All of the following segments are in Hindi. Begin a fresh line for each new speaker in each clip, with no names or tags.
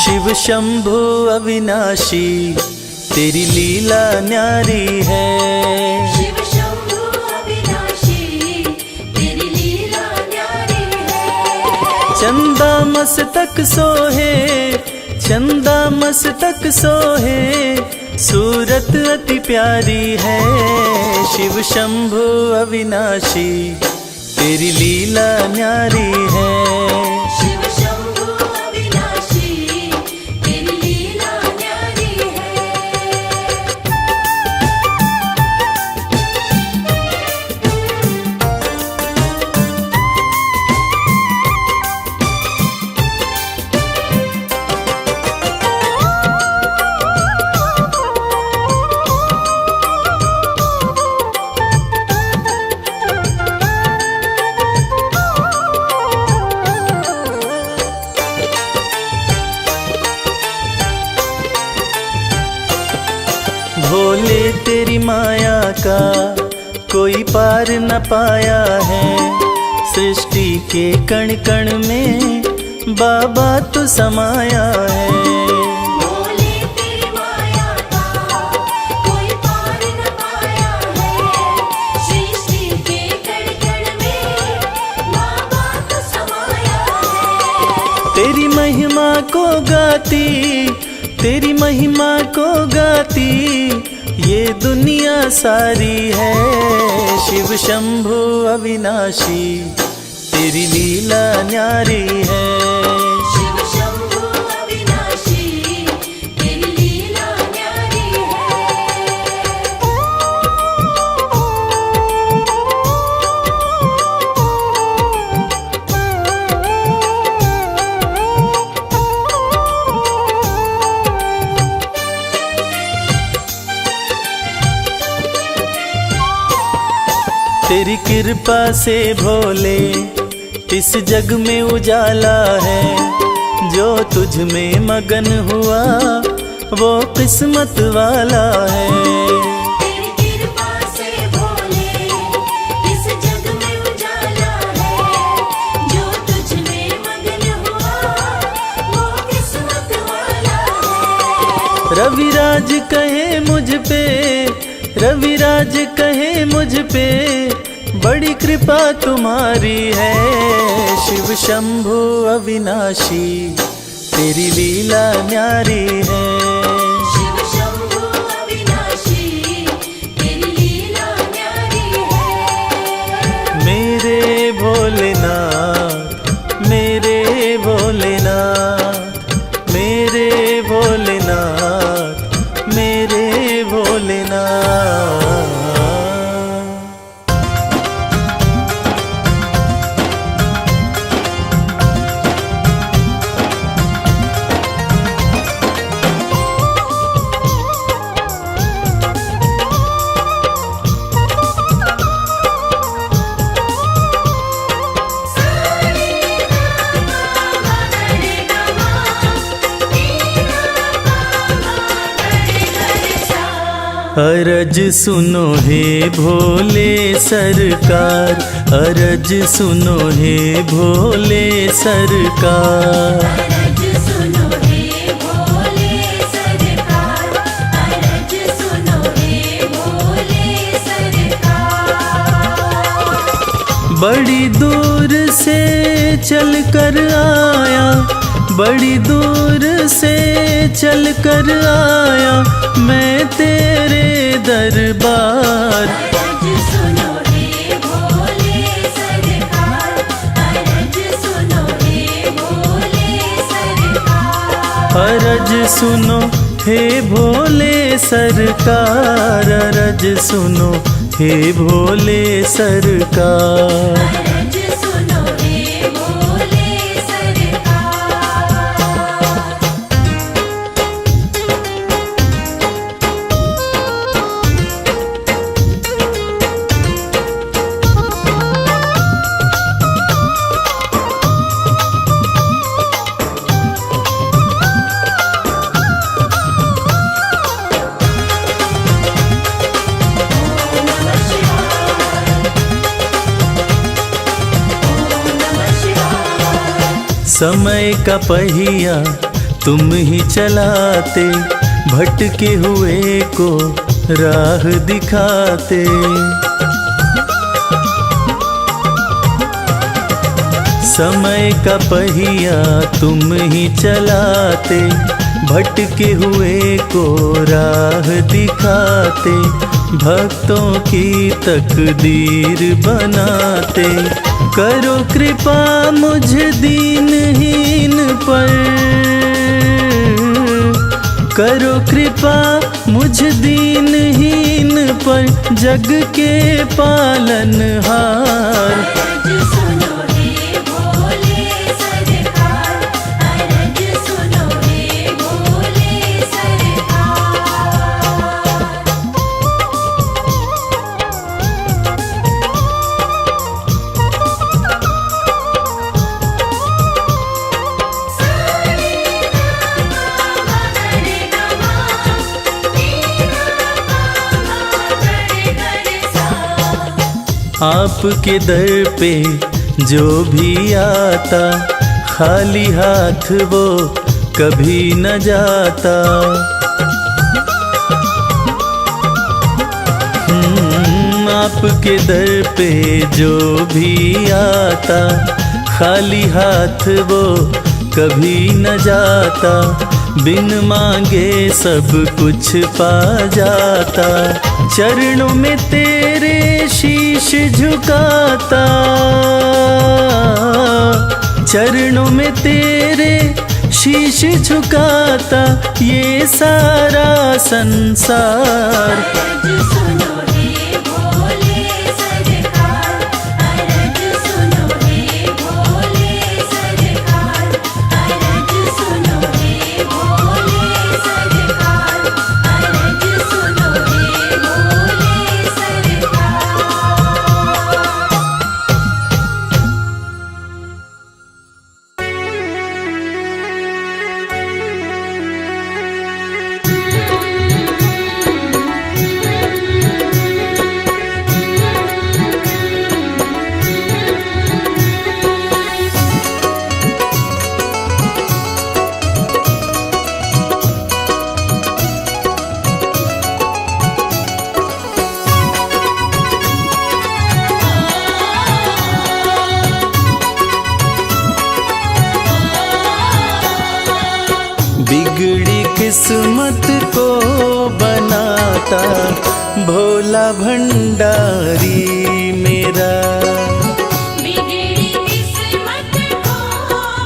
शिव शंभु अविनाशी तेरी लीला न्यारी है।
शिव शंभु अविनाशी तेरी लीला न्यारी है।
चंदा मस्तक सोहे, चंदा मस्तक सोहे, सूरत अति प्यारी है। शिव शंभु अविनाशी तेरी लीला न्यारी है।
शिव शंभु अविनाशी तेरी लीला न्यारी है।
भोले तेरी माया का कोई पार न पाया है। सृष्टि के कण कण में बाबा तू समाया है।
भोले तेरी माया का कोई पार न पाया है। सृष्टि के कण कण में बाबा तू समाया है।
तेरी महिमा को गाती, तेरी महिमा को गाती ये दुनिया सारी है। शिव शंभु अविनाशी तेरी लीला न्यारी है।
शिव शंभु अविनाशी तेरी लीला न्यारी
तेरी कृपा से भोले इस जग में उजाला है। जो तुझ में मगन हुआ वो किस्मत वाला है।
तेरी कृपा से भोले इस जग में उजाला है। जो तुझ में मगन हुआ वो किस्मत वाला है।
रविराज कहे मुझ पे, रविराज कहे मुझ पे बड़ी कृपा तुम्हारी है। शिव शंभु अविनाशी तेरी लीला न्यारी है।
शिव शंभु अविनाशी तेरी लीला न्यारी है।
मेरे भोलेनाथ, मेरे भोलेनाथ, मेरे भोलेनाथ, मेरे भोलेनाथ। अरज सुनो हे भोले सरकार, अरज सुनो हे भोले सरकार।
अरज सुनो हे भोले सरकार, अरज सुनो हे भोले सरकार।
बड़ी दूर से चल कर आया, बड़ी दूर से चल कर आया मैं तेरे दरबार।
अरज सुनो हे भोले सरकार, अरज सुनो हे भोले सरकार।
अरज सुनो हे भोले सरकार, अरज सुनो हे भोले सरकार।
अरज सुनो हे भोले सरकार।
समय का पहिया तुम ही चलाते, भटके हुए को राह दिखाते। समय का पहिया तुम ही चलाते, भटके हुए को राह दिखाते। भक्तों की तकदीर बनाते, करो कृपा मुझ दीनहीन पर, करो कृपा मुझ दीनहीन पर, जग के पालनहार।
अरज सुनो हे भोले सरकार, अरज सुनो हे भोले सरकार।
आपके दर पे जो भी आता, खाली हाथ वो कभी न जाता। आपके दर पे जो भी आता, खाली हाथ वो कभी न जाता। बिन मांगे सब कुछ पा जाता, चरणों में तेरे शीश झुकाता, चरणों में तेरे शीश झुकाता ये सारा संसार।
अरज सुनो हे भोले सरकार, अरज सुनो हे भोले सरकार, अरज सुनो हे भोले सरकार, अरज सुनो हे भोले सरकार।
बिगड़ी किस्मत को बनाता भोला भंडारी मेरा।
बिगड़ी किस्मत को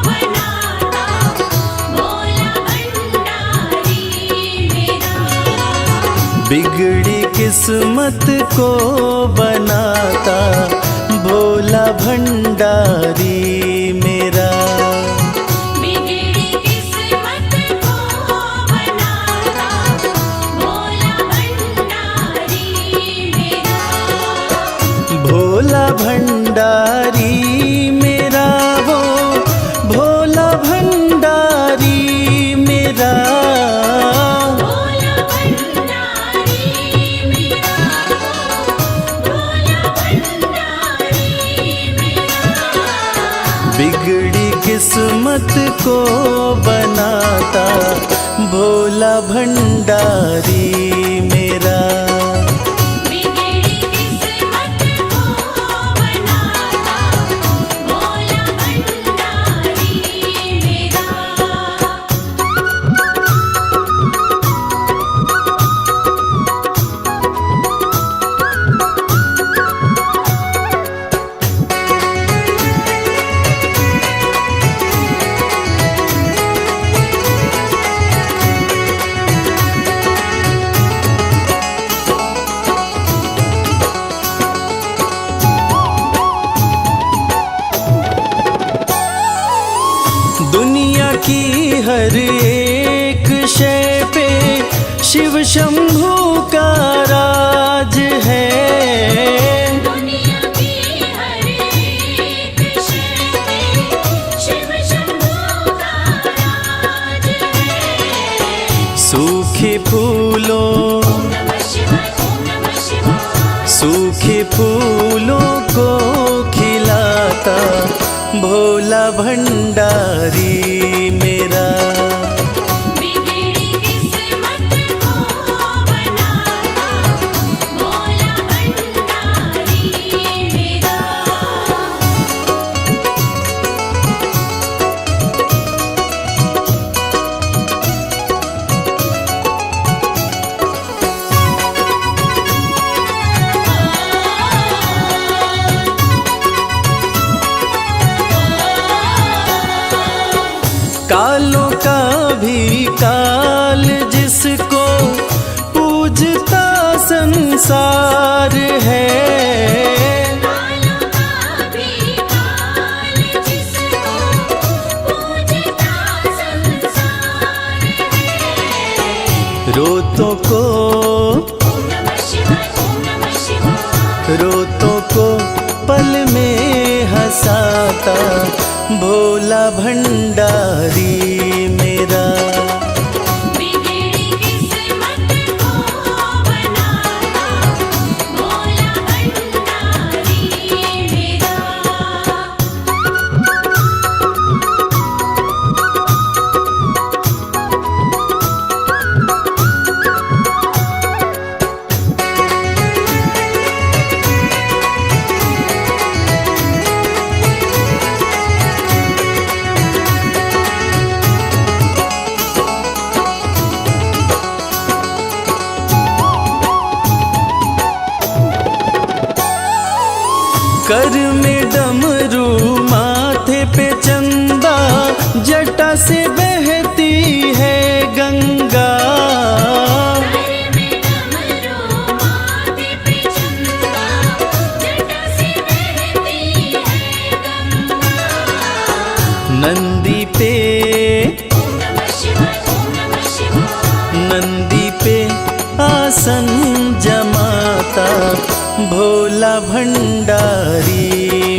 बनाता भोला भंडारी मेरा।
बिगड़ी किस्मत को बनाता भोला भंडारी मेरा।
बिगड़ी किस्मत को बनाता भोला भंडारी मेरा।
भोला भंडारी मेरा वो भोला भंडारी मेरा।
भोला भंडारी मेरा, भोला भंडारी मेरा।
बिगड़ी किस्मत को बनाता भोला भंडारी मेरा।
बिगड़ी किस्मत को बनाता भोला भंडारी मेरा।
दुनिया की हर एक शय पे शिव शंभू का राज है।
दुनिया की हर एक शय पे शिव शंभू का राज है।
सूखे फूलों
ओम नमः शिवाय, ओम नमः शिवाय।
सूखे फूलों को खिलाता भोला भंडारी मेरा। भी काल जिसको पूजता संसार है।
कालों का भी काल जिसको पूजता संसार है।
रोतों को
ओम नमः शिवाय, ओम नमः शिवाय।
रोतों को पल में हंसाता भोला भंडारी मेरा।
बिगड़ी किस्मत को बनाता भोला भंडारी मेरा।
कर में डमरू माथे पे चंदा, जटा से बहती है गंगा।
सर में डमरू माथे पे चंदा, जटा से बहती है गंगा।
नंदी पे
ओम नमः शिवाय, ओम नमः शिवाय।
नंदी पे आसन जमाता भोला भंडारी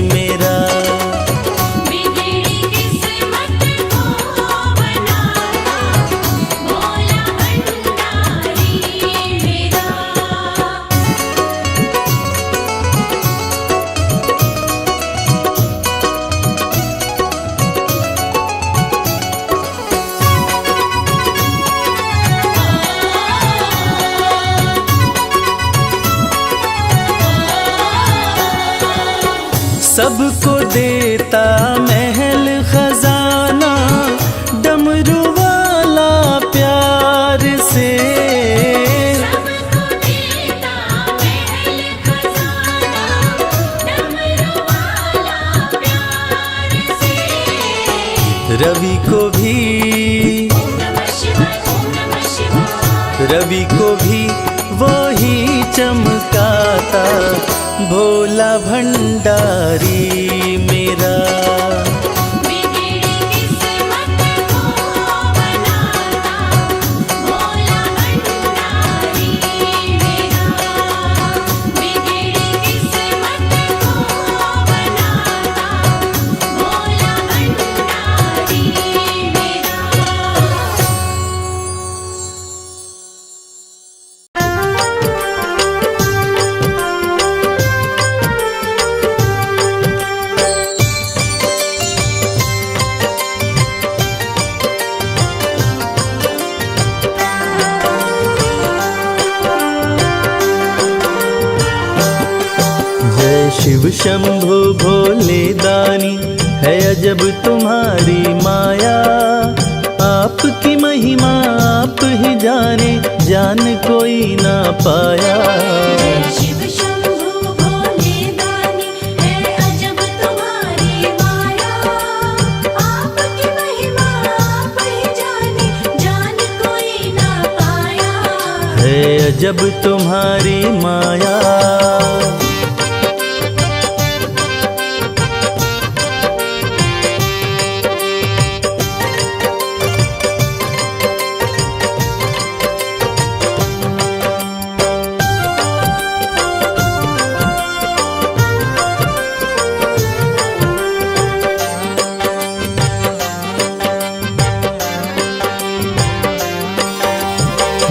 मेरा।
बिगड़ी किस्मत को बनाता भोला भंडारी मेरा।
सबको देता महल खजाना, डमरू वाला प्यार से।
सबको देता महल खजाना, डमरू वाला प्यार से।
रवि को भी
ओम नमः शिवाय, ओम नमः शिवाय।
रवि को भी वो ही चमकाता भोला भंडारी मेरा।
बिगड़ी किस्मत को बनाता भोला भंडारी मेरा। बिगड़ी किस्मत को बनाता भोला भंडारी मेरा।
जय शिव शंभु भोले दानी, है अजब तुम्हारी माया। आपकी महिमा आप ही जाने, जान कोई ना पाया।
जय शिव शंभु भोले दानी, है अजब तुम्हारी माया। आपकी महिमा आप ही जाने, जान कोई ना पाया।
है अजब तुम्हारी माया।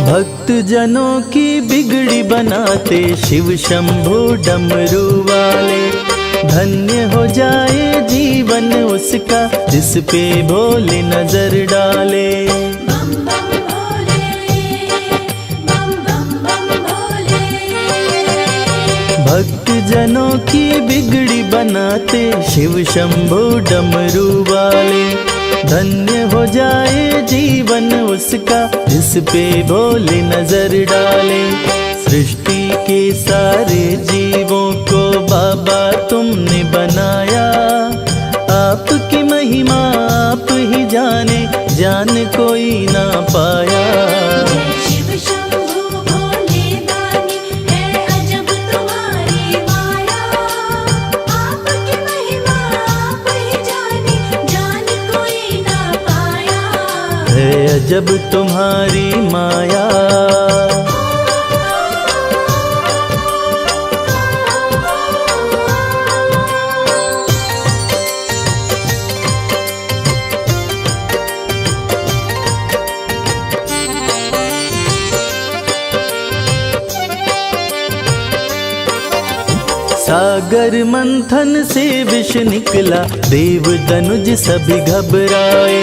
भक्त जनों की बिगड़ी बनाते शिव शंभु डमरू वाले। धन्य हो जाए जीवन उसका, जिस पे भोले नजर डाले।
बम बम भोले, बम बम बम भोले।
भक्त जनों की बिगड़ी बनाते शिव शंभु डमरू वाले। धन्य हो जाए जीवन उसका, जिस पे भोले नजर डाले। सृष्टि के सारे जीवों को बाबा तुमने बनाया। आपकी महिमा आप ही जाने, जान कोई ना पाया।
शिव शंभु भोले दानी है अजब तुम्हारी माया। आपकी महिमा आप ही जाने, जान कोई ना पाया।
है अजब तुम्हारी माया। सागर मंथन से विष निकला, देव दनुज सभी घबराए।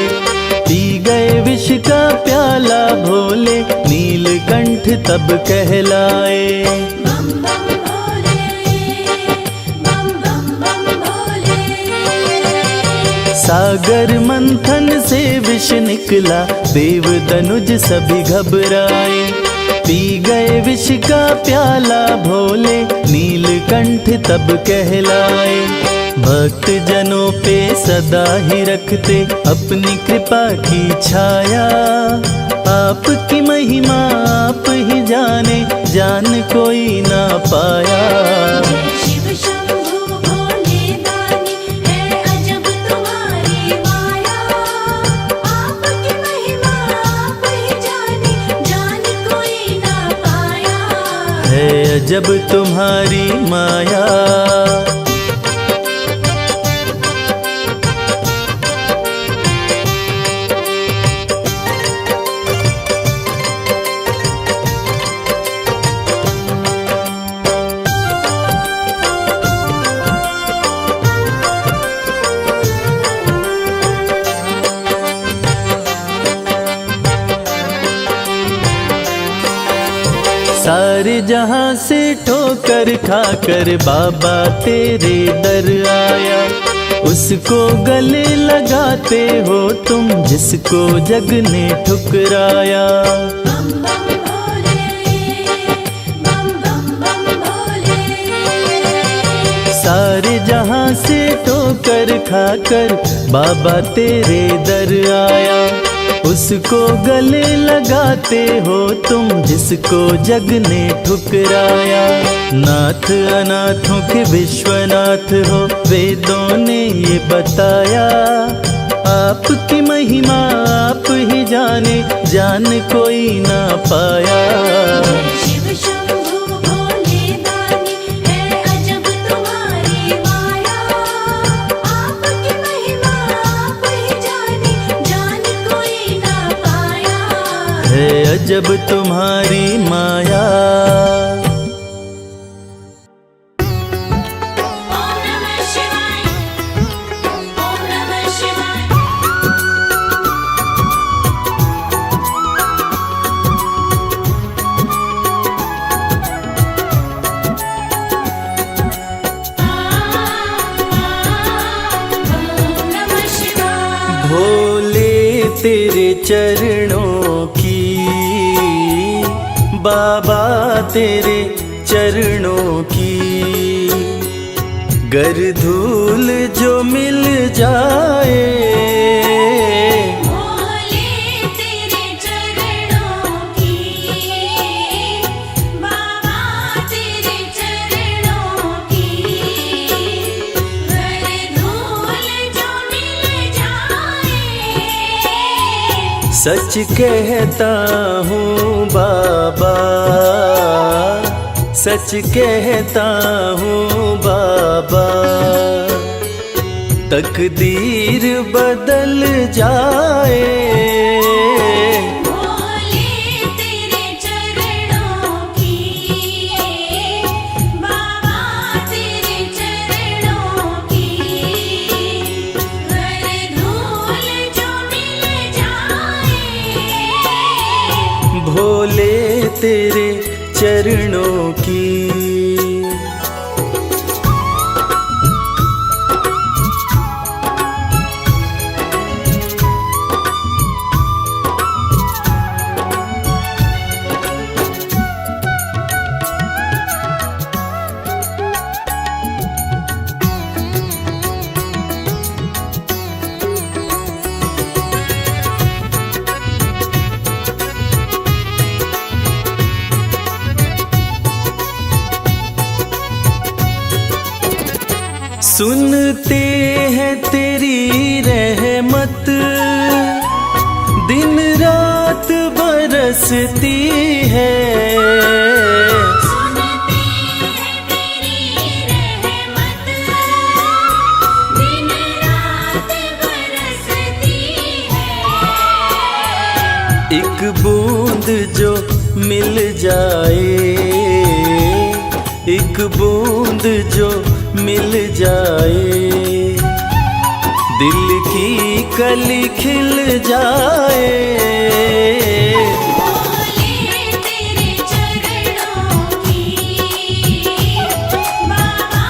पी गए विष का प्याला भोले, नीलकंठ तब कहलाए।
बम बम भोले, बम बम बम भोले।
सागर मंथन से विष निकला, देव दनुज सभी घबराए। पी गए विष का प्याला भोले, नीलकंठ तब कहलाए। भक्त जनों पे सदा ही रखते अपनी कृपा की छाया। आपकी महिमा आप ही जाने, जान कोई ना पाया।
शिव शंभु भोले दानी है अजब तुम्हारी माया। आपकी महिमा आप ही जाने, जान कोई ना पाया।
है अजब तुम्हारी माया। सारे जहां से ठोकर खाकर बाबा तेरे दर आया। उसको गले लगाते हो तुम, जिसको जग ने ठुकराया।
बम बम भोले, बम बम बम भोले।
सारे जहां से ठोकर खाकर बाबा तेरे दर आया। उसको गले लगाते हो तुम, जिसको जग ने ठुकराया। नाथ अनाथों के विश्वनाथ हो, वेदों ने ये बताया। आपकी महिमा आप ही जाने, जान कोई ना पाया।
शिव शंभु भोले दानी है अजब तुम्हारी माया। आपकी महिमा आप ही जाने, जान कोई ना पाया।
है अजब तुम्हारी माया।
ओम नमः शिवाय, ओम नमः शिवाय। ओम नमः शिवाय।
भोले तेरे चरणों की, बाबा तेरे चरणों की, गर धूल जो मिल जाए।
भोले तेरे चरणों की, बाबा तेरे चरणों की, गर धूल जो मिल जाए।
सच कहता हूँ बाबा, सच कहता हूँ बाबा, तकदीर बदल जाए।
भोले तेरे चरणों की, बाबा तेरे चरणों की, गर धूल जो मिल जाए।
भोले तेरे चरणों की। सुनते हैं तेरी रहमत, दिन रात बरसती है।
सुनते हैं तेरी रहमत, दिन रात बरसती है।
एक बूंद जो मिल जाए, एक बूंद जो मिल जाए, दिल की कली खिल जाए।
भोले तेरे चरणों की, बाबा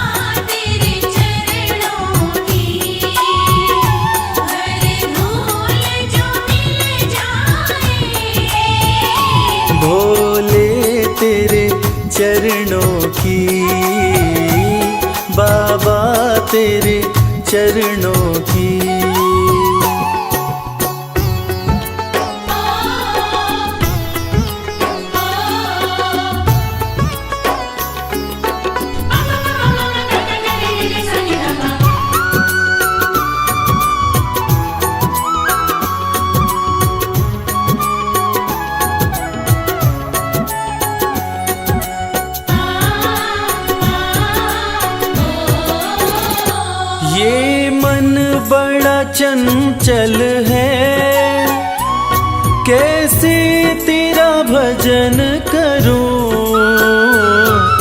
तेरे चरणों की, हर धूल जो मिल जाए।
भोले तेरे चरणों की, बाबा तेरे चरणों की। ये मन बड़ा चंचल है, कैसे तेरा भजन करूं।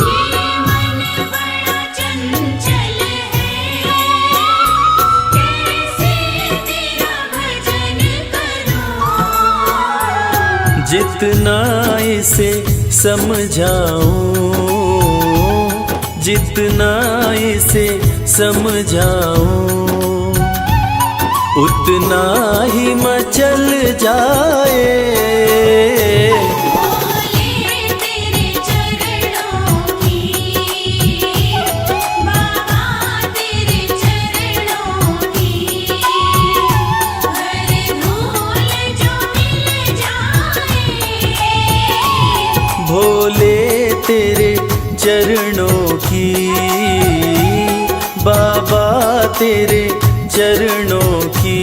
ये मन बड़ा चंचल है, कैसे तेरा भजन करूं।
जितना इसे समझाऊं, जितना इसे समझाऊं, उतना ही मचल जाए।
भोले तेरे चरणों की, बाबा तेरे चरणों की, हर धूल जो मिल जाए।
भोले तेरे चरणों की, बाबा तेरे चरणों की।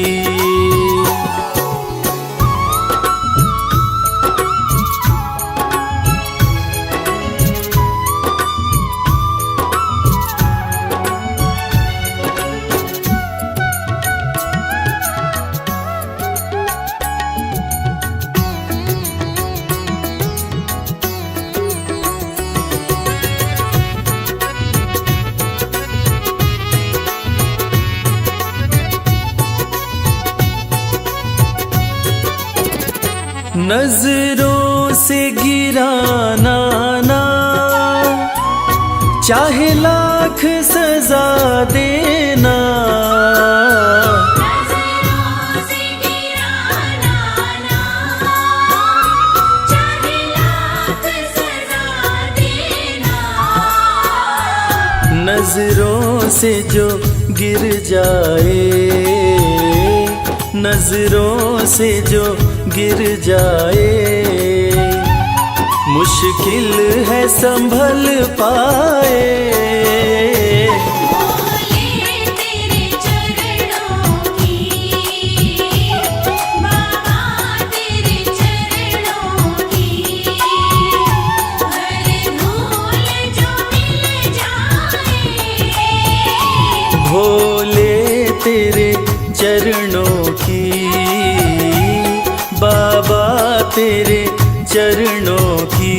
नजरों से गिराना ना, चाहे लाख सजा देना।
नज़रों से गिराना ना, चाहे लाख सजा देना।
नजरों से जो गिर जाए, नजरों से जो गिर जाए, मुश्किल है संभल पाए।
भोले तेरे चरणों की, बाबा तेरे चरणों की, हर धूल जो मिल जाए।
भोले तेरे चरणों की, बाबा तेरे चरणों की।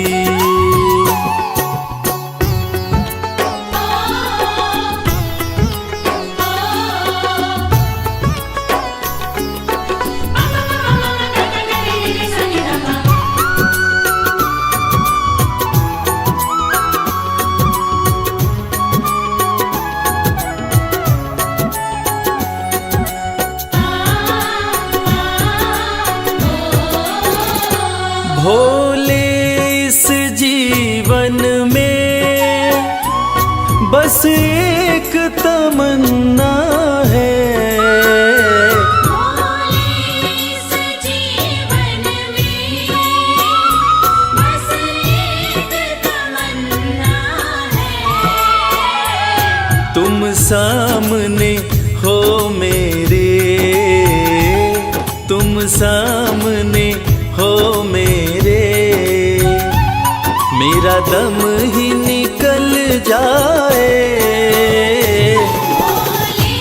भोले इस जीवन में बस एक तमन्ना है।
भोले इस जीवन में बस एक तमन्ना है।
तुम सामने सामने हो मेरे, तुम सामने हो मेरे, मेरा दम ही निकल जाए।
भोले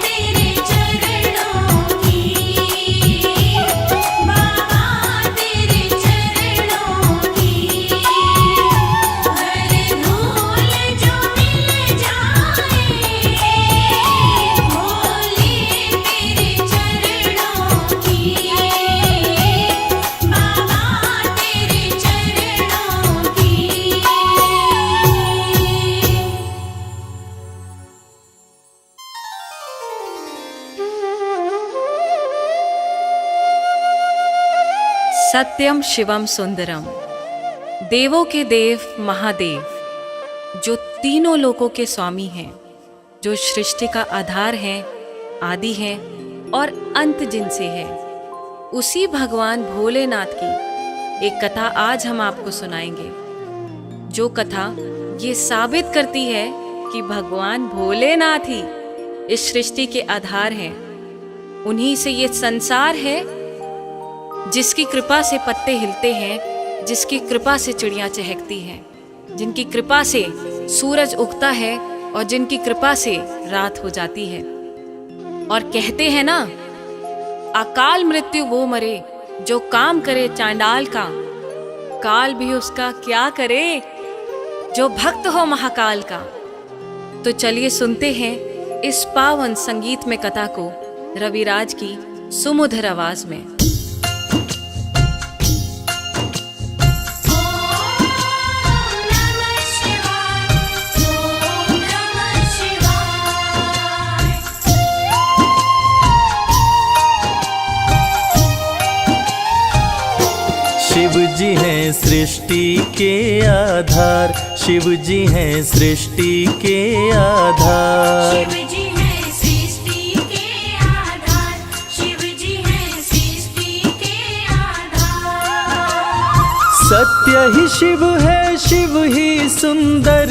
तेरे चरणों की, बाबा तेरे चरणों की, हर धूल जो मिल जाए। भोले तेरे चरणों की, बाबा तेरे चरणों की।
सत्यम शिवम सुंदरम, देवों के देव महादेव, जो तीनों लोकों के स्वामी हैं, जो सृष्टि का आधार हैं, आदि हैं और अंत जिनसे है, उसी भगवान भोलेनाथ की एक कथा आज हम आपको सुनाएंगे। जो कथा ये साबित करती है कि भगवान भोलेनाथ ही इस सृष्टि के आधार हैं। उन्हीं से ये संसार है, जिसकी कृपा से पत्ते हिलते हैं, जिसकी कृपा से चिड़ियां चहकती हैं, जिनकी कृपा से सूरज उगता है और जिनकी कृपा से रात हो जाती है। और कहते हैं ना, अकाल मृत्यु वो मरे जो काम करे चांडाल का, काल भी उसका क्या करे जो भक्त हो महाकाल का। तो चलिए सुनते हैं इस पावन संगीत में कथा को रविराज की सुमधुर आवाज में।
ओम नमः शिवाय, ओम नमः शिवाय।
शिव जी हैं सृष्टि के आधार, शिव जी हैं सृष्टि के आधार।
शिव जी है सृष्टि के आधार, शिव जी है सृष्टि के आधार।
सत्य ही शिव है, शिव ही सुंदर,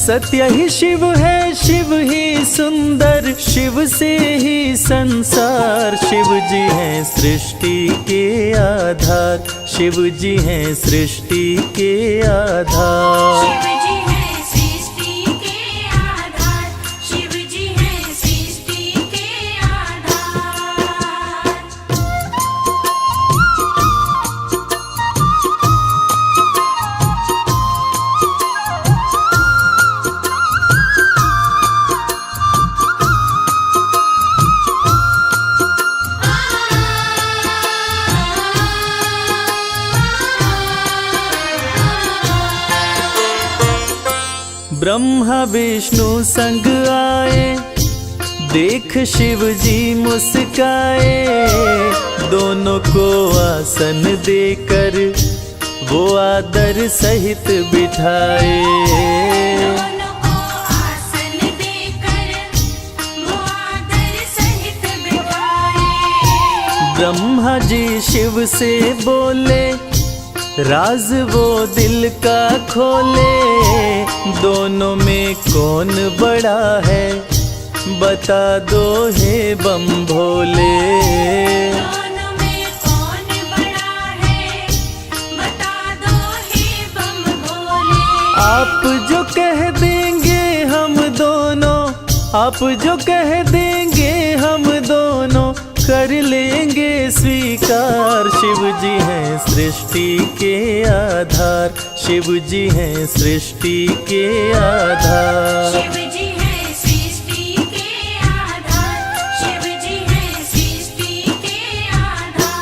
सत्य ही शिव है, शिव ही सुंदर, शिव से ही संसार। शिव जी हैं सृष्टि के आधार, शिव जी हैं सृष्टि के आधार।
शिव जी है सृष्टि के आधार, शिव जी है सृष्टि के आधार।
ब्रह्मा विष्णु संग आए, देख शिव जी मुस्काए, दोनों को आसन देकर वो आदर सहित बिठाए।
दोनों को आसन देकर वो आदर सहित बिठाए।
ब्रह्मा जी शिव से बोले, राज वो दिल का खोले, दोनों में कौन बड़ा है, बता दो हे बम भोले।
दोनों में कौन बड़ा है, बता दो हे बम भोले।
आप जो कह देंगे हम दोनों, आप जो कह देंगे हम दोनों, कर लेंगे स्वीकार। शिव जी हैं सृष्टि के आधार, शिव जी हैं सृष्टि के आधार।
शिव जी है सृष्टि के आधार, शिव जी है सृष्टि के आधार।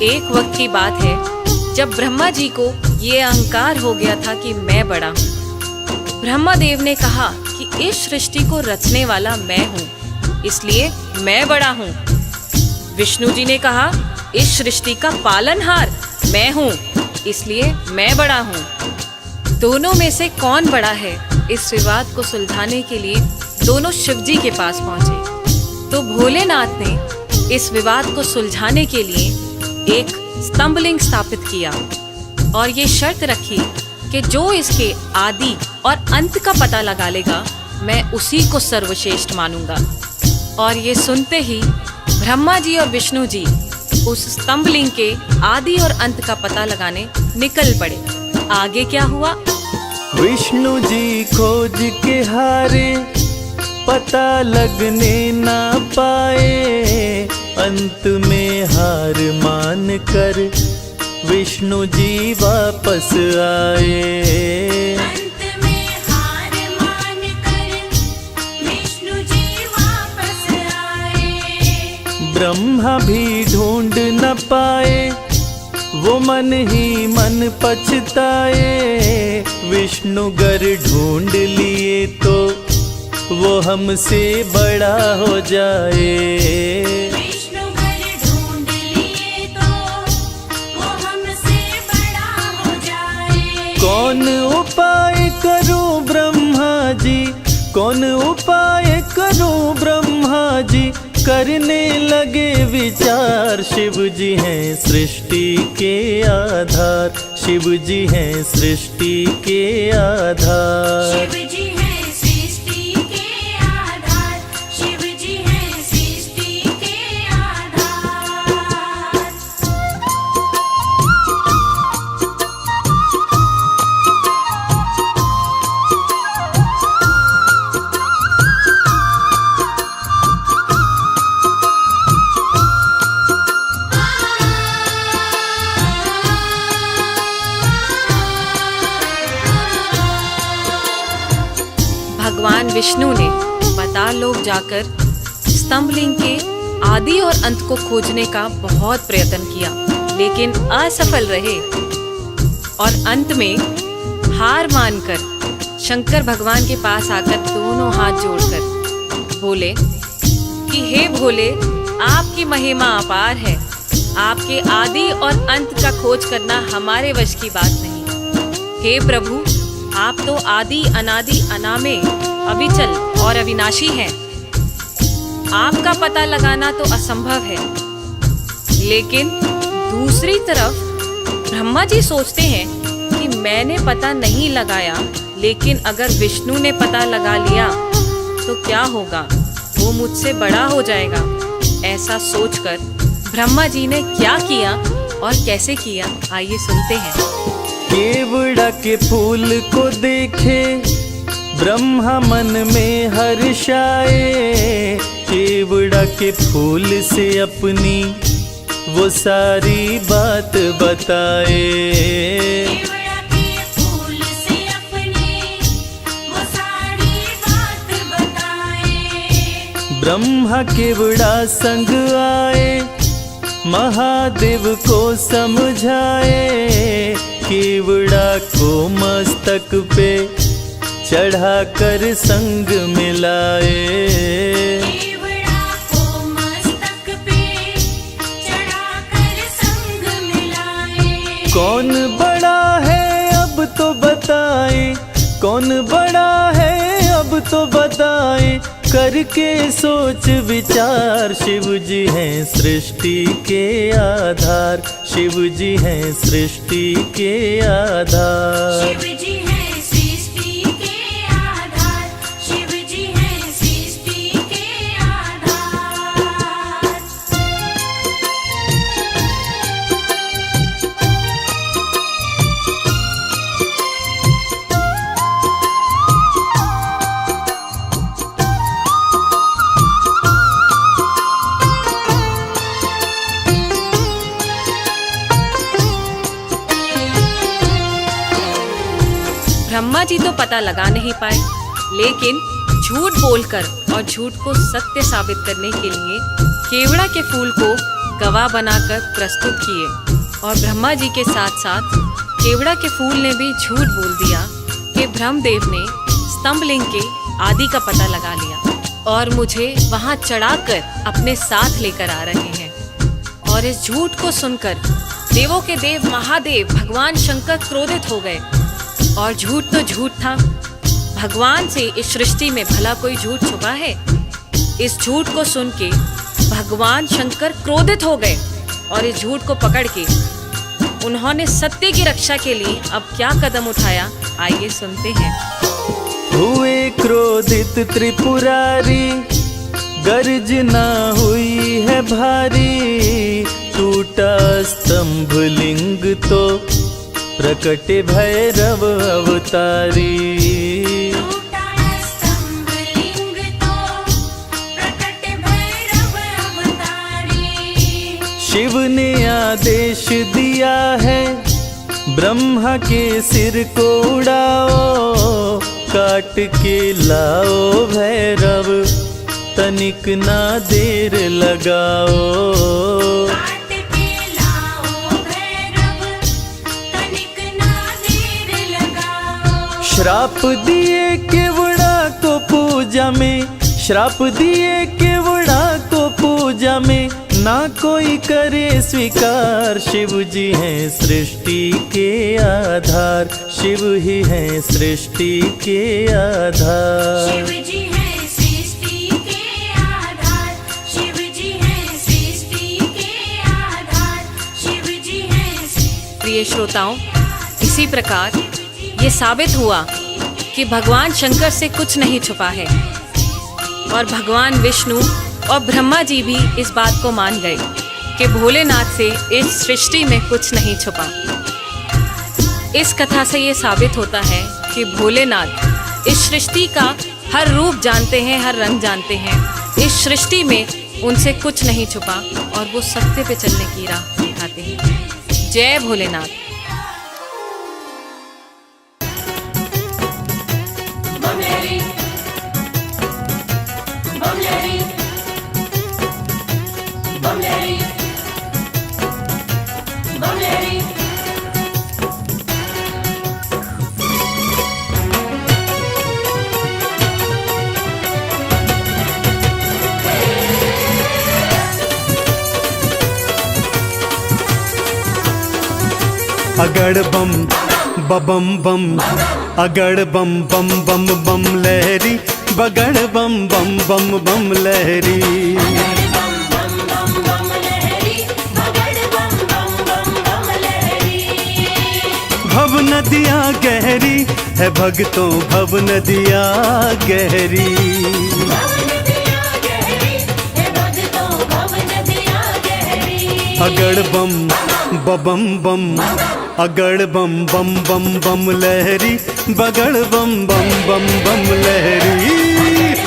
एक वक्त की बात है जब ब्रह्मा जी को ये अहंकार हो गया था कि मैं बड़ा हूँ। ब्रह्मा देव ने कहा कि इस सृष्टि को रचने वाला मैं हूँ, इसलिए मैं बड़ा हूँ। विष्णु जी ने कहा इस सृष्टि का पालनहार मैं हूँ, इसलिए मैं बड़ा हूँ। दोनों में से कौन बड़ा है, इस विवाद को सुलझाने के लिए दोनों शिवजी के पास पहुंचे। तो भोलेनाथ ने इस विवाद को सुलझाने के लिए एक स्तंभलिंग स्थापित किया और ये शर्त रखी कि जो इसके आदि और अंत का पता लगा लेगा, मैं उसी को सर्वश्रेष्ठ मानूंगा। और ये सुनते ही ब्रह्मा जी और विष्णु जी उस स्तंभलिंग के आदि और अंत का पता लगाने निकल पड़े। आगे क्या हुआ?
विष्णु जी खोज के हारे, पता लगने ना पाए। अंत में हार मान कर विष्णु जी वापस आए।
अंत में हार मान कर विष्णु जी वापस आए।
ब्रह्मा भी ढूंढ न पाए, वो मन ही मन पछताए। विष्णु गर ढूंढ लिए तो वो हमसे बड़ा हो जाए।
विष्णु घर ढूंढ लिए तो वो हमसे बड़ा हो जाए।
कौन उपाय करूं ब्रह्मा जी, कौन उपाय करूं ब्रह्मा जी। करने लगे विचार, शिव जी हैं सृष्टि के आधार। शिव जी हैं सृष्टि के आधार।
शिव जी हैं सृष्टि के आधार। शिव जी हैं सृष्टि के आधार।
भगवान विष्णु ने पाताल लोक जाकर स्तंभलिंग के आदि और अंत को खोजने का बहुत प्रयत्न किया, लेकिन असफल रहे। और अंत में हार मानकर शंकर भगवान के पास आकर दोनों हाथ जोड़कर बोले कि हे भोले, आपकी महिमा अपार है। आपके आदि और अंत का खोज करना हमारे वश की बात नहीं। हे प्रभु, आप तो आदि अनादि अनामे, अविचल और अविनाशी हैं। आपका पता लगाना तो असंभव है। लेकिन दूसरी तरफ ब्रह्मा जी सोचते हैं कि मैंने पता नहीं लगाया, लेकिन अगर विष्णु ने पता लगा लिया तो क्या होगा, वो मुझसे बड़ा हो जाएगा। ऐसा सोचकर ब्रह्मा जी ने क्या किया और कैसे किया, आइए सुनते हैं।
केवड़ा के फूल को देखे ब्रह्मा मन में हर्षाए। केवड़ा के फूल से अपनी वो सारी बात बताए।
केवड़ा के फूल से अपनी वो सारी बात बताए।
ब्रह्मा केवड़ा संग आए, महादेव को समझाए। केवड़ा को मस्तक पे चढ़ाकर संग मिलाए।
केवड़ा को मस्तक पे चढ़ाकर संग मिलाए।
कौन बड़ा है अब तो बताए, कौन बड़ा है अब तो बताए। करके सोच विचार, शिव जी हैं सृष्टि के आधार। शिव जी हैं सृष्टि के आधार।
शिव जी हैं सृष्टि के आधार। शिव जी हैं सृष्टि के आधार।
ब्रह्मा जी तो पता लगा नहीं पाए, लेकिन झूठ बोलकर और झूठ को सत्य साबित करने के लिए केवड़ा के फूल को गवाह बनाकर प्रस्तुत किए। और ब्रह्मा जी के साथ साथ केवड़ा के फूल ने भी झूठ बोल दिया कि ब्रह्मदेव ने स्तंभलिंग के आदि का पता लगा लिया और मुझे वहां चढ़ाकर अपने साथ लेकर आ रहे हैं। और इस झूठ को सुनकर देवों के देव महादेव भगवान शंकर क्रोधित हो गए। और झूठ तो झूठ था, भगवान से इस सृष्टि में भला कोई झूठ छुपा है? इस झूठ को सुन के भगवान शंकर क्रोधित हो गए और इस झूठ को पकड़ के उन्होंने सत्य की रक्षा के लिए अब क्या कदम उठाया, आइए सुनते हैं।
हुए क्रोधित त्रिपुरारी, गर्जना हुई है भारी, टूटा स्तंभ लिंग तो प्रकटे भैरव अवतारी।
टूटा स्तंभ लिंग तो प्रकट भैरव अवतारी।
शिव ने आदेश दिया है, ब्रह्मा के सिर को उड़ाओ, काट के लाओ भैरव, तनिक ना देर लगाओ।
काट के लाओ भैरव, तनिक ना देर लगाओ।
श्राप दिए केवड़ा को पूजा में, श्राप दिए केवड़ा को पूजा में, ना कोई करे स्वीकार। शिव जी हैं सृष्टि के आधार, शिव ही हैं सृष्टि के आधार।
शिव जी हैं सृष्टि के आधार, शिव जी हैं सृष्टि के आधार, शिव जी हैं।
प्रिय श्रोताओं, इसी प्रकार ये साबित हुआ कि भगवान शंकर से कुछ नहीं छुपा है और भगवान विष्णु और ब्रह्मा जी भी इस बात को मान गए कि भोलेनाथ से इस सृष्टि में कुछ नहीं छुपा। इस कथा से ये साबित होता है कि भोलेनाथ इस सृष्टि का हर रूप जानते हैं, हर रंग जानते हैं। इस सृष्टि में उनसे कुछ नहीं छुपा और वो सत्य पे चलने की राह दिखाते हैं। जय भोलेनाथ।
बमलेरी बमलेरी बमलेरी बमलेरी।
अगड़ बम बबम बम, अगड़ बम बम बम बम लहरी, बगड़ बम बम बम बम लहरी।
बम बम बम बम लहरी, बगड़ बम बम बम बम लहरी।
भव नदियाँ गहरी है भक्तों, भव नदियाँ गहरी।
भव नदियाँ गहरी है भक्तों, भव नदियाँ गहरी।
अगड़ बम बबम बम, अगड़ बम बम बम बम लहरी, बगड़ बम बम बम बम लहरी।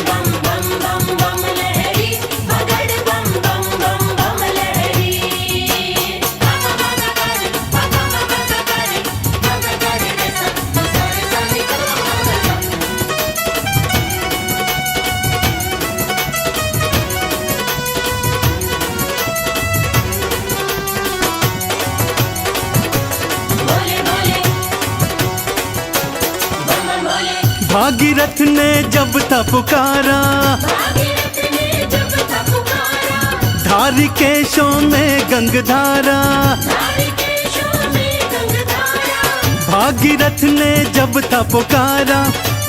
बम बम बम बम लहरी, बगड़ बम बम बम बम लहरी। बाबा बाबा करे, बाबा बाबा करे, बाबा करे रे सब सारे सारे भोले भोले बम बम भोले।
भागीरथ ने जब था पुकारा,
भागीरथ ने जब था पुकारा,
धार केशों में गंगधारा।
धारी केशों में गंगधारा।
भागीरथ ने जब था पुकारा,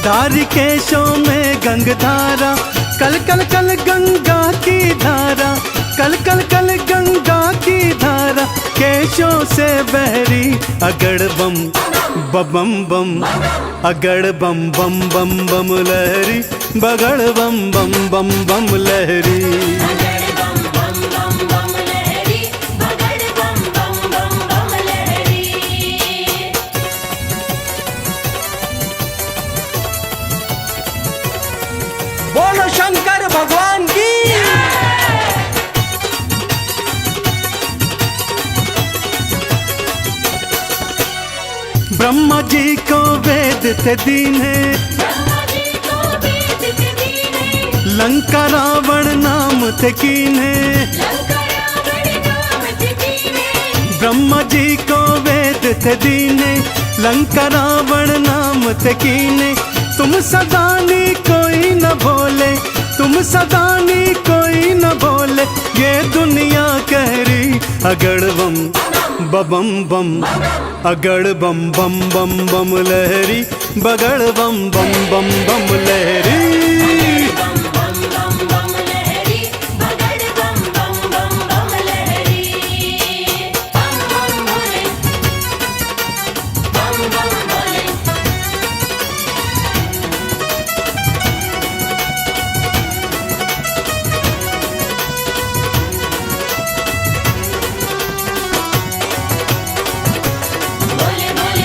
धार केशों में गंगधारा। कल कल कल गंगा की धारा, कल कल कल गंगा की धारा, केशों से बहरी। अगड़ बम बम बम, अगड़ बम बम बम बम लहरी, बगड़ बम बम बम बम लहरी।
बगड़ बम बम बम बम लहरी, बगड़ बम बम बम बम लहरी।
बोलो शंकर भगवान की।
ब्रह्मा जी को वेद थे दीने,
ब्रह्मा जी को वेद थे दीने,
लंका रावण नाम थे कीने।
लंका रावण नाम थे कीने।
ब्रह्मा जी को वेद थे दीने, लंका रावण नाम थे कीने। तुम सदानी कोई न बोले, तुम सदानी कोई न बोले, ये दुनिया कह रही। अगड़ बम बम बम अगड़ बम बम बम बम लहरी बगड़ बम बम बम बम लहरी
बम बम बम बम लहरी बगड़ बम बम बम बम लहरी बम बम भोले बम बम भोले भोले भोले बम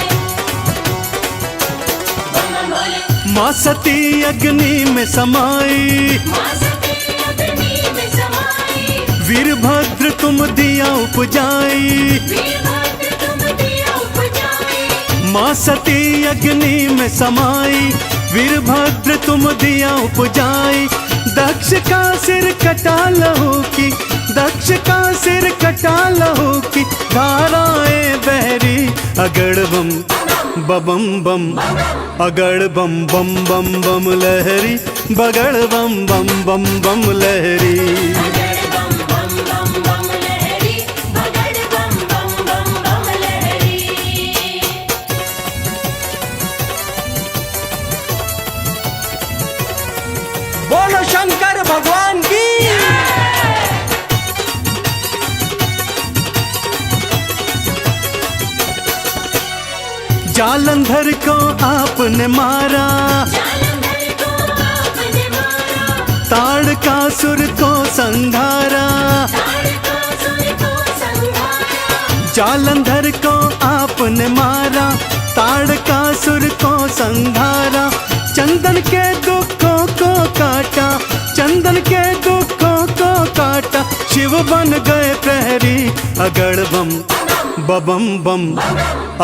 बम भोले
माँ सती अग्नि में समाई
माँ सती अग्नि में समाई
वीरभद्र तुम दिया उपजाई
वीरभद्र तुम दिया उपजाई
माँ सती अग्नि में समाई वीरभद्र तुम दिया उपजाई दक्ष का सिर कटा लहू की दक्ष का सिर कटा लहू की धाराएं बहरी अगड़ बम बम बम अगड़ बम बम बम बम लहरी बगड़ बम बम बम बम लहरी
बगड़ बम बम बम बम लहरी बगड़ बम बम बम बम लहरी
बोलो शंकर भगवान की।
जालंधर को आपने मारा
जालंधर को आपने मारा
ताड़कासुर को संघारा
ताड़कासुर को संहारा
जालंधर को आपने मारा ताड़कासुर को संघारा चंदन के दुखों को काटा चंदन के दुखों को काटा शिव बन गए प्रहरी अगड़ बम बम बम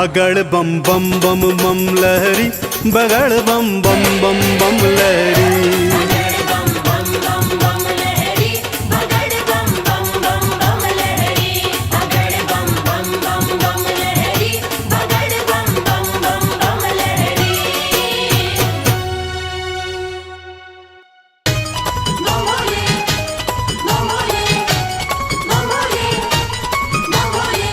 अगड़ बम बम बम बम लहरी बगड़ बम बम बम बम लहरी
बगड़ बम बम बम बम लहरी बगड़ बम बम बम बम लहरी बगड़ बम बम बम बम लहरी बगड़ बम बम बम बम लहरी मंगोले मंगोले मंगोले मंगोले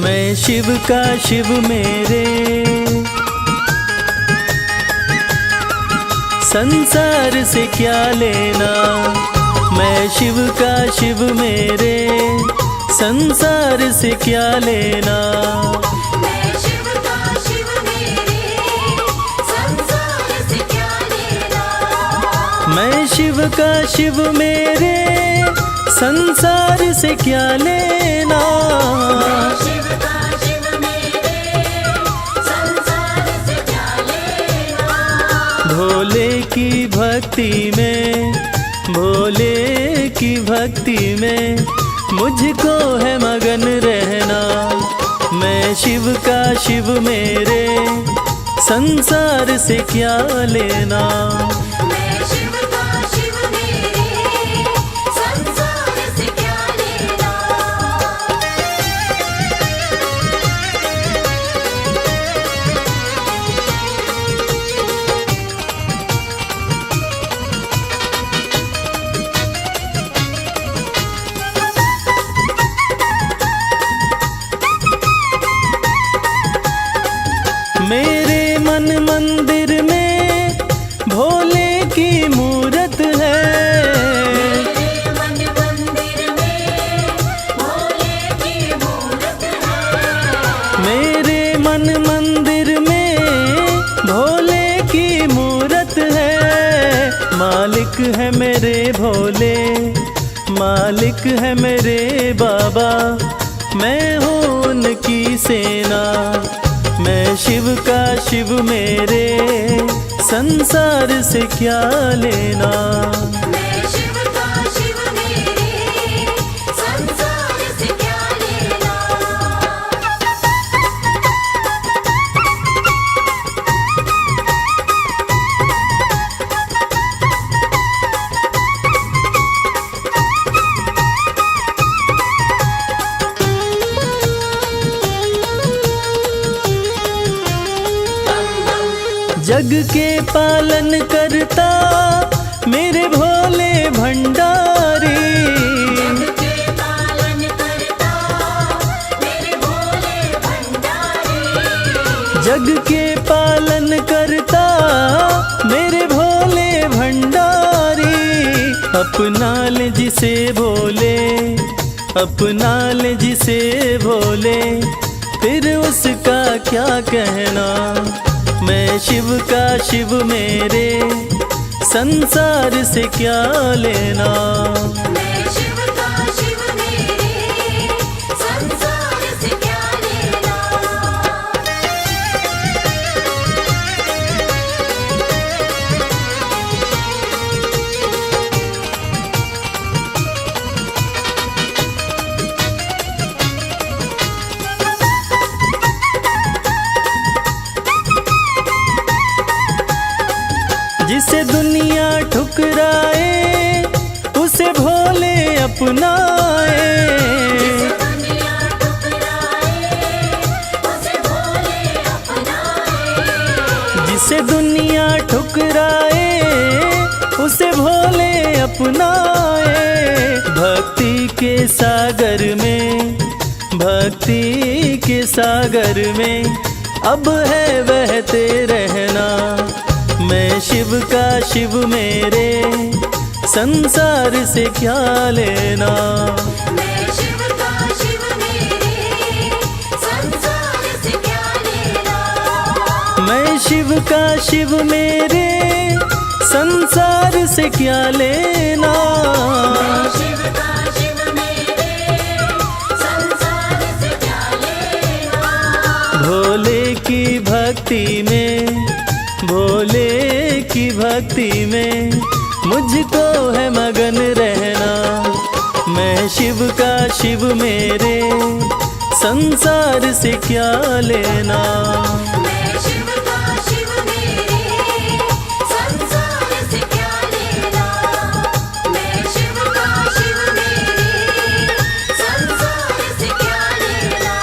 मैं शिव का शिव मेरे संसार से क्या लेना मैं शिव का शिव मेरे संसार से क्या लेना
मैं शिव का शिव मेरे संसार से क्या लेना
मैं शिव का शिव मेरे संसार से क्या लेना
शिव का शिव मेरे संसार से क्या लेना
भोले की भक्ति में भोले की भक्ति में मुझको है मगन रहना मैं शिव का शिव मेरे संसार से क्या लेना
मैं शिव का शिव मेरे संसार से क्या लेना
मेरे मन मंदिर में भोले की मूरत है
मेरे मन मंदिर में भोले की मूरत है
मेरे मन मंदिर में भोले की मूरत है मालिक है मेरे भोले मालिक है मेरे बाबा मैं हूँ उनकी सेना मैं शिव का शिव मेरे संसार से क्या लेना
मैं शिव का शिव मेरे संसार से क्या लेना
जग के पालन करता मेरे भोले भंडारी।
जग के पालन करता मेरे भोले भंडारी।
जग के पालन करता मेरे भोले भंडारी। अपना ले जिसे भोले, अपना ले जिसे भोले, फिर उसका क्या कहना। मैं शिव का शिव मेरे, संसार से क्या लेना।
मैं शिव का शिव मेरे, संसार से क्या लेना।
जिसे दुनिया ठुकराए उसे भोले अपनाए।
दुनिया ठुकराए उसे भोले अपनाए।
जिसे दुनिया ठुकराए उसे भोले अपनाए। भक्ति के सागर में, भक्ति के सागर में अब है बहते रहना। मैं शिव का शिव मेरे, संसार से क्या लेना।
मैं शिव का शिव मेरे, संसार से क्या लेना।
मैं शिव का शिव मेरे, संसार से क्या लेना।
मैं शिव का शिव मेरे, संसार से क्या लेना।
भोले की भक्ति में, भोले की भक्ति में मुझको है मगन रहना। मैं शिव का शिव मेरे, संसार से क्या लेना।
मैं शिव का शिव मेरे, संसार से क्या लेना। मैं शिव का शिव मेरे, संसार से क्या लेना।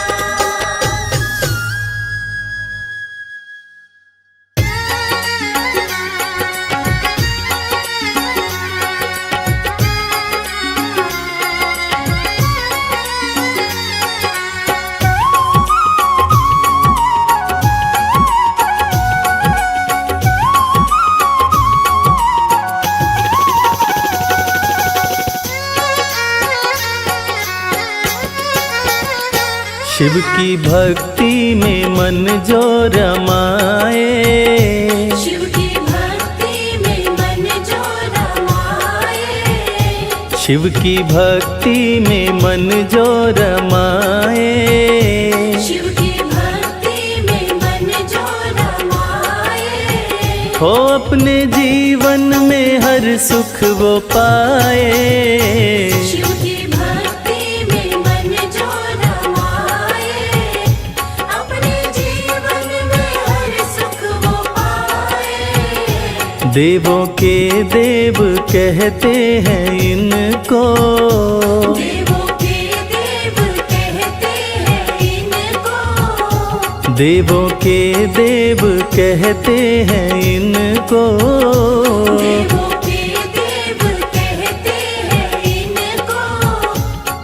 शिव की भक्ति में मन जो रमाए।
शिव की भक्ति में मन जो रमाए।
शिव की भक्ति में मन जो रमाए।
शिव की भक्ति में मन जो रमाए।
हो अपने जीवन में हर सुख वो पाए।
शिव की भक्ति में मन जो रमाए। अपने जीवन में हर सुख वो पाए।
देवों के देव कहते हैं इनको।
देवों के देव कहते हैं इनको।
देवों के देव कहते हैं इनको।
देवों के देव कहते हैं इनको।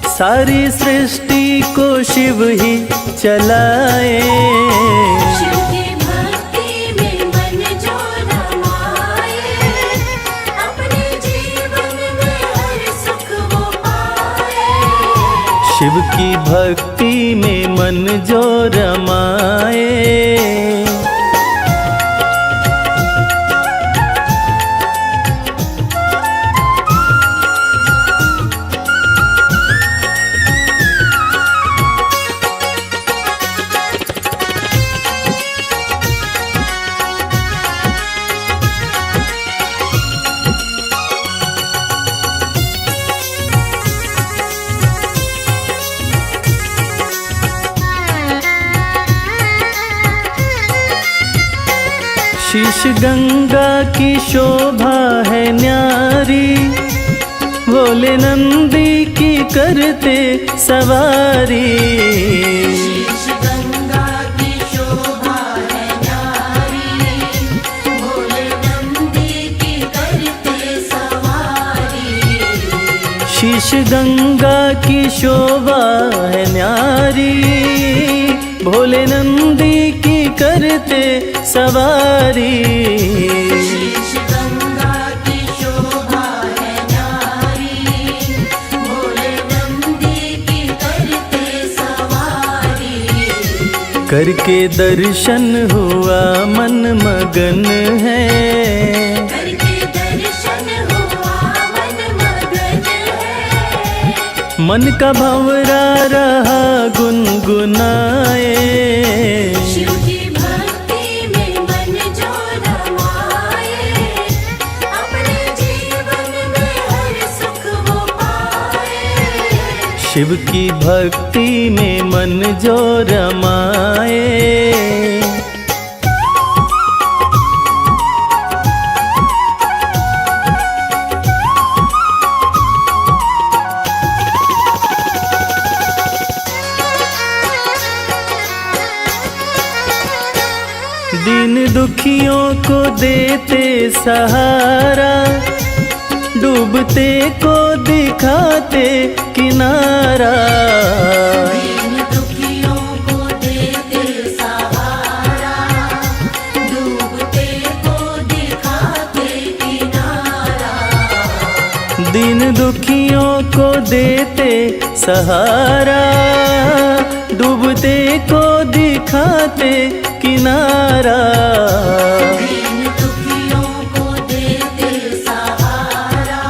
सारी सृष्टि को शिव ही चलाए।
शिव की भक्ति में मन जो रमाए। अपने जीवन में हर सुख वो पाए।
शिव की भक्ति में मन जो रमाए। शीश गंगा की शोभा है न्यारी। भोले नंदी की करते सवारी।
शीश गंगा की शोभा है न्यारी।
शीश गंगा की शोभा है न्यारी, भोले नंदी की करते सवारी।
शीश गंगा की शोभा है न्यारी, भोले नंदी की करते सवारी।
करके दर्शन हुआ मन मगन है,
करके दर्शन हुआ मन मगन है।
मन का भंवरा रहा गुनगुनाए।
शिव की भक्ति में मन जो रमाए, अपने जीवन में हर सुख वो पाए।
शिव की भक्ति में मन जो रमाए। दीन दुखियों को देते सहारा, डूबते को दिखाते किनारा।
दीन दुखियों को देते सहारा, डूबते को दिखाते किनारा।
दीन दुखियों को देते सहारा, डूबते को दिखाते किनारा।
दीन दुखियों को देते सहारा,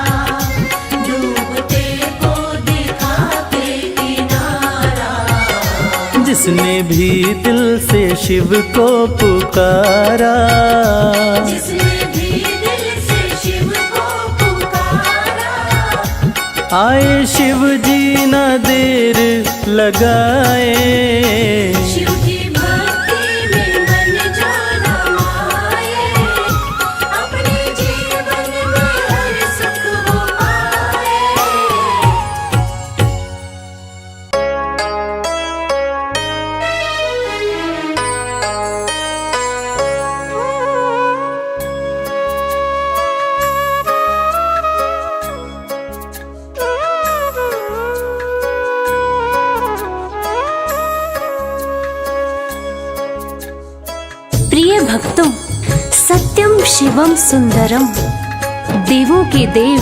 डूबते को दिखाते किनारा।
जिसने भी दिल से शिव को पुकारा,
जिसने भी दिल से शिव को पुकारा।
आए शिव जी ना देर लगाए।
शिव की भक्ति में मन जो रमाए, अपने जीवन में हर सुख वो पाए।
प्रिय भक्तों, सत्यम शिवम सुंदरम, देवों के देव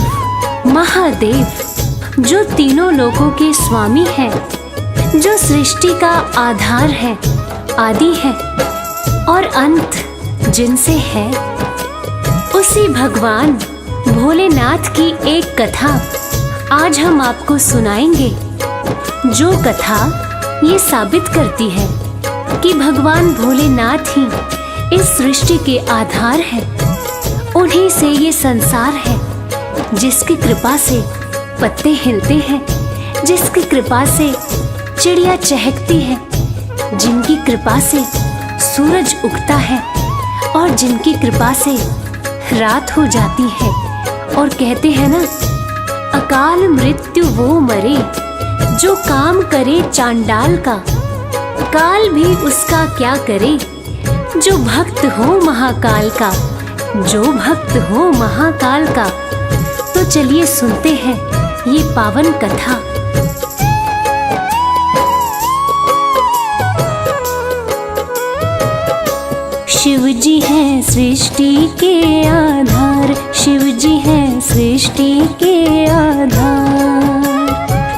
महादेव जो तीनों लोकों के स्वामी हैं, जो सृष्टि का आधार है, आदि है और अंत जिनसे है, उसी भगवान भोलेनाथ की एक कथा आज हम आपको सुनाएंगे, जो कथा ये साबित करती है कि भगवान भोलेनाथ ही इस सृष्टि के आधार है। उन्हीं से ये संसार है, जिसकी कृपा से पत्ते हिलते हैं, जिसकी कृपा से चिड़िया चहकती है, जिनकी कृपा से सूरज उगता है और जिनकी कृपा से रात हो जाती है। और कहते हैं ना, अकाल मृत्यु वो मरे जो काम करे चांडाल का, काल भी उसका क्या करे जो भक्त हो महाकाल का, जो भक्त हो महाकाल का। तो चलिए सुनते हैं ये पावन कथा। शिव जी हैं सृष्टि के आधार, शिव जी हैं सृष्टि के आधार।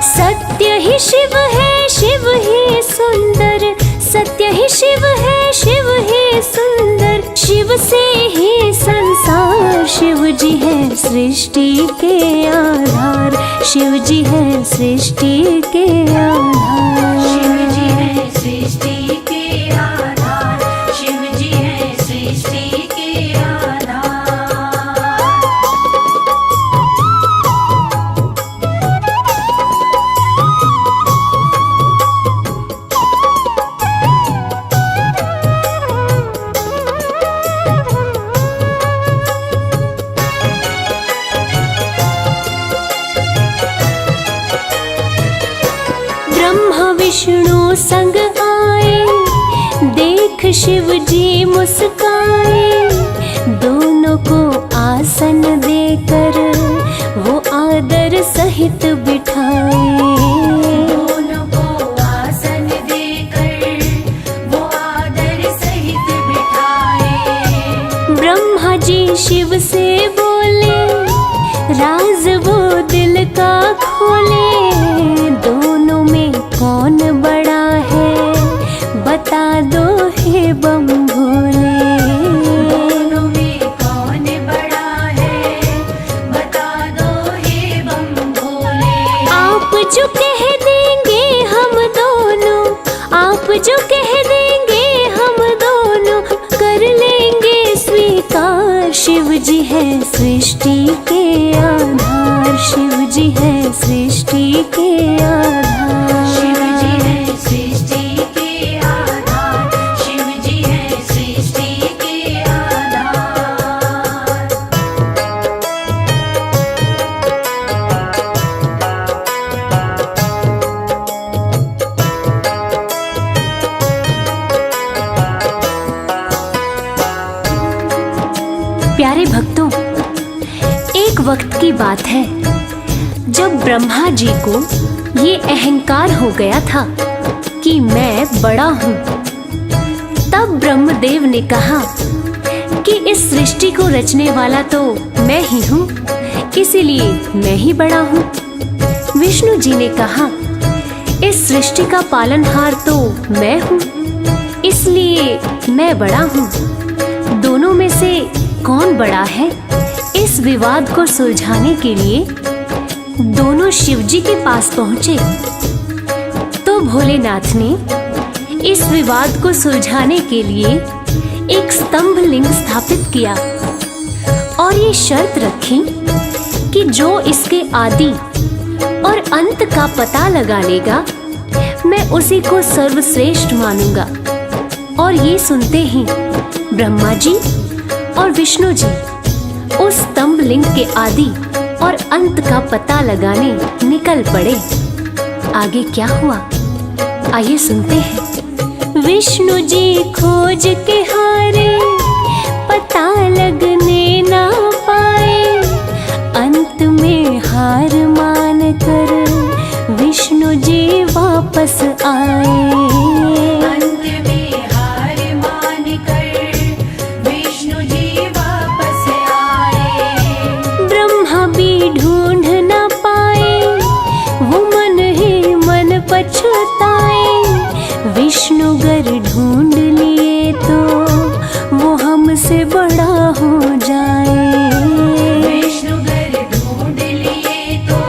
सत्य ही शिव है, शिव ही सुंदर, सत्य ही शिव है, शिव ही सुंदर। शिव से ही संसार, शिव जी है सृष्टि के आधार, शिव जी है सृष्टि के आधार।
शिव जी है सृष्टि के आधार, शिव जी है सृष्टि के आधार।
ब्रह्मा विष्णु संग आए, देख शिव जी मुस्काए। दोनों को आसन देकर वो आदर सहित बिठाए।
दोनों को आसन देकर वो आदर सहित बिठाए।
ब्रह्मा जी शिव से बोले, राज वो दिल का खोले। दोनों में कौन बड़ा है, बता दो हे बम भोले।
दोनों में कौन बड़ा है, बता दो हे बम भोले।
आप जो कह देंगे हम दोनों, आप जो कह देंगे हम दोनों, कर लेंगे स्वीकार। शिव जी है सृष्टि के आधार, शिव जी है सृष्टि के आधार।
शिव जी है सृष्टि के आधार, शिव जी है सृष्टि के आधार।
प्यारे भक्तों, एक वक्त की बात है जब ब्रह्मा जी को ये अहंकार हो गया था कि मैं बड़ा हूँ। तब ब्रह्मदेव ने कहा कि इस सृष्टि को रचने वाला तो मैं ही हूँ, इसीलिए मैं ही बड़ा हूँ। विष्णु जी ने कहा इस सृष्टि का पालनहार तो मैं हूँ, इसलिए मैं बड़ा हूँ। दोनों में से कौन बड़ा है, इस विवाद को सुलझाने के लिए दोनों शिव जी के पास पहुंचे। तो भोलेनाथ ने इस विवाद को सुलझाने के लिए एक स्तंभ लिंग स्थापित किया और ये शर्त रखी कि जो इसके आदि और अंत का पता लगा लेगा, मैं उसी को सर्वश्रेष्ठ मानूंगा। और ये सुनते ही ब्रह्मा जी और विष्णु जी उस स्तंभ लिंग के आदि और अंत का पता लगाने निकल पड़े। आगे क्या हुआ, आइए सुनते हैं। विष्णु जी खोज के हारे, पता लगने ना पाए। अंत में हार मान कर विष्णु जी वापस आए।
अंत में हार मान कर विष्णु जी वापस आए।
ब्रह्मा भी ढूंढ न पाए, वो मन ही मन पछताए। विष्णु गर ढूंढ लिए तो वो हमसे बड़ा हो जाए।
विष्णु गर ढूंढ लिए तो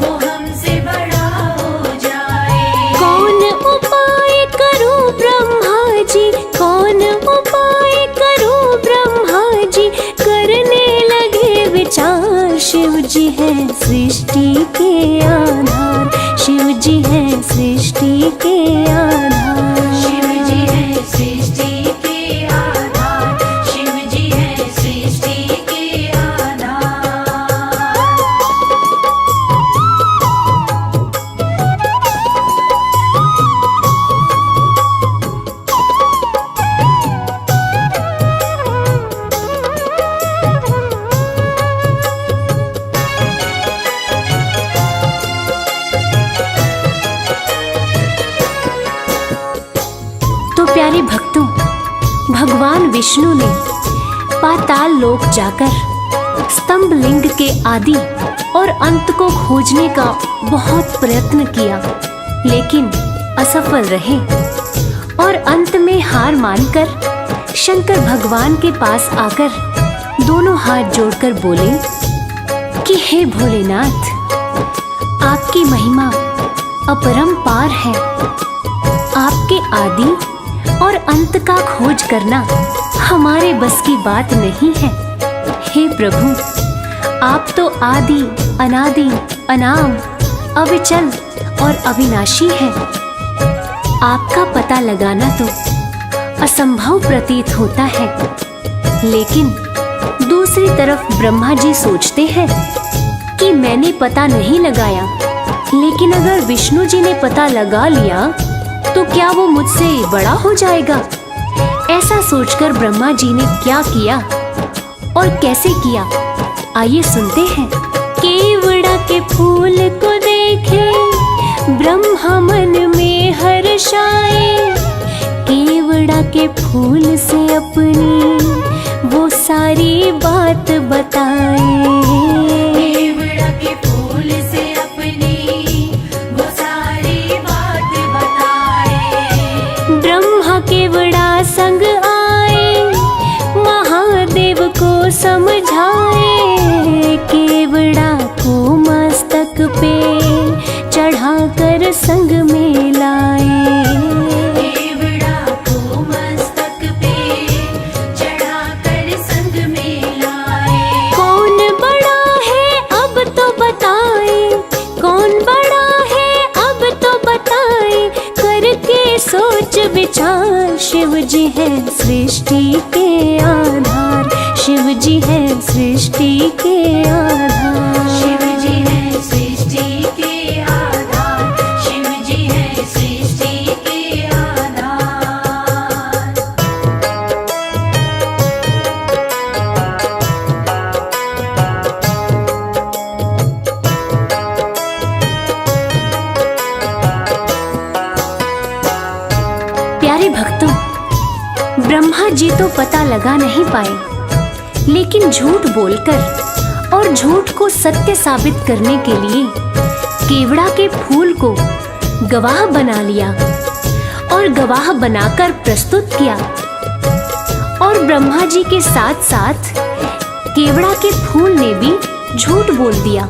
वो हमसे बड़ा हो जाए।
कौन उपाय करूं ब्रह्मा जी, कौन उपाय करूं ब्रह्मा जी, करने लगे विचार। शिव जी है सृष्टि के आधार, शिव जी है सृष्टि के आधार।
शिव जी है सृष्टि के आधार, शिव जी है सृष्टि के आधार।
तो प्यारे भक्तों, भगवान विष्णु ने पाताल लोक जाकर स्तंभ लिंग के आदि और अंत को खोजने का बहुत प्रयत्न किया, लेकिन असफल रहे। और अंत में हार मानकर शंकर भगवान के पास आकर दोनों हाथ जोड़कर बोले कि हे भोलेनाथ, आपकी महिमा अपरंपार है। आपके आदि और अंत का खोज करना हमारे बस की बात नहीं है। हे प्रभु, आप तो आदि अनादि अनाम अविचल और अविनाशी हैं। आपका पता लगाना तो असंभव प्रतीत होता है। लेकिन दूसरी तरफ ब्रह्मा जी सोचते हैं कि मैंने पता नहीं लगाया, लेकिन अगर विष्णु जी ने पता लगा लिया तो क्या वो मुझसे बड़ा हो जाएगा। ऐसा सोचकर ब्रह्मा जी ने क्या किया और कैसे किया, आइए सुनते हैं। केवड़ा के फूल को देखे ब्रह्मा मन में हर्षाए। केवड़ा के फूल से अपनी वो सारी बात बताए।
केवड़ा के फूल से अपनी वो सारी बात बताए।
ब्रह्मा केवड़ा संग आए, महादेव को समझाए। केवड़ा को मस्तक पे चढ़ाकर संग में लाए।
केवड़ा को मस्तक पे चढ़ाकर संग में लाए।
कौन बड़ा है अब तो बताए, कौन बड़ा है अब तो बताए। करके सोच विचार, शिव जी है सृष्टि के आधार। शिव जी है सृष्टि के आधार।
शिव जी है सृष्टि के आधार। शिव जी है सृष्टि के आधार।
प्यारे भक्तों, ब्रह्मा जी तो पता लगा नहीं पाए, लेकिन झूठ बोलकर और झूठ को सत्य साबित करने के लिए केवड़ा के फूल को गवाह बना लिया और गवाह बनाकर प्रस्तुत किया। और ब्रह्मा जी के साथ साथ केवड़ा के फूल ने भी झूठ बोल दिया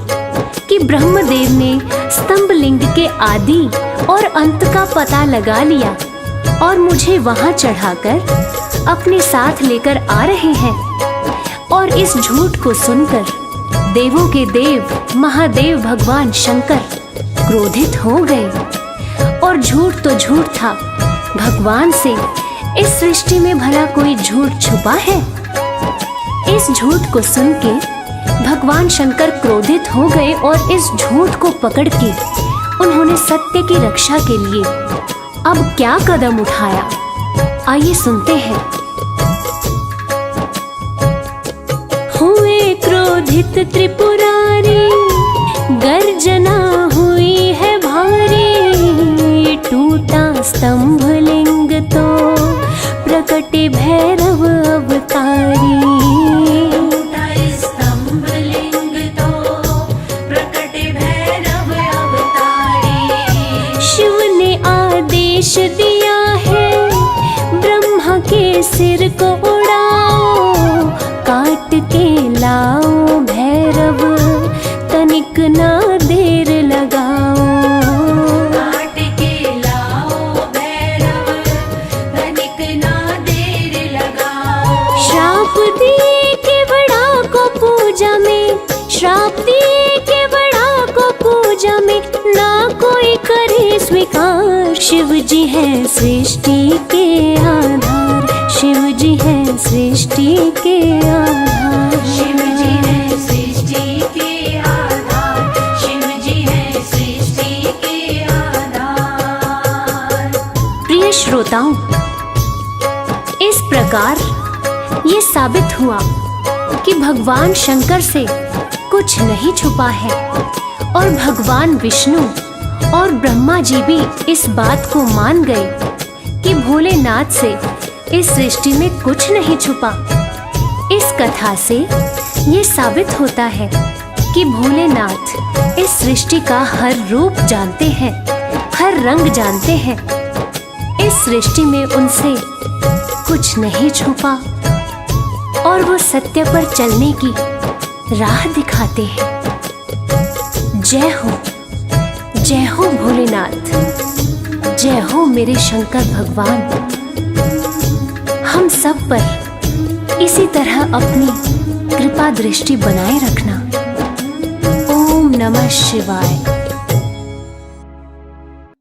कि ब्रह्मदेव ने स्तंभ लिंग के आदि और अंत का पता लगा लिया और मुझे वहां चढ़ाकर अपने साथ लेकर आ रहे हैं। और इस झूठ को सुनकर देवों के देव महादेव भगवान शंकर क्रोधित हो गए। और झूठ तो झूठ था, भगवान से इस सृष्टि में भला कोई झूठ छुपा है? इस झूठ को सुन के भगवान शंकर क्रोधित हो गए और इस झूठ को पकड़ के उन्होंने सत्य की रक्षा के लिए अब क्या कदम उठाया, आइए सुनते हैं। हुए क्रोधित त्रिपुरारी, गर्जना हुई है भारी। टूटा स्तंभ लिंग तो प्रकटे भैरव अवतारी।
टूटा स्तंभ लिंग तो प्रकटे भैरव अवतारी।
शिव ने आदेश दिया है, ब्रह्मा के सिर को उड़ाओ। काट के लाओ भैरव, तनिक ना देर लगाओ।
काट के लाओ भैरव, तनिक ना देर लगाओ।
श्राप दिए केवड़ा को पूजा में, श्राप दिए केवड़ा को पूजा में। ना कोई करे स्वीकार, शिव जी है सृष्टि के आधार। शिव जी है सृष्टि के आधार।
शिव जी है सृष्टि के आधार। शिव जी है सृष्टि के आधार।
प्रिय श्रोताओं, इस प्रकार ये साबित हुआ कि भगवान शंकर से कुछ नहीं छुपा है और भगवान विष्णु और ब्रह्मा जी भी इस बात को मान गए कि भोलेनाथ से इस सृष्टि में कुछ नहीं छुपा। इस कथा से ये साबित होता है कि भोलेनाथ इस सृष्टि का हर रूप जानते हैं, हर रंग जानते हैं। इस सृष्टि में उनसे कुछ नहीं छुपा और वो सत्य पर चलने की राह दिखाते हैं। जय हो भोलेनाथ, जय हो मेरे शंकर भगवान। हम सब पर इसी तरह अपनी कृपा दृष्टि बनाए रखना। ओम नमः शिवाय।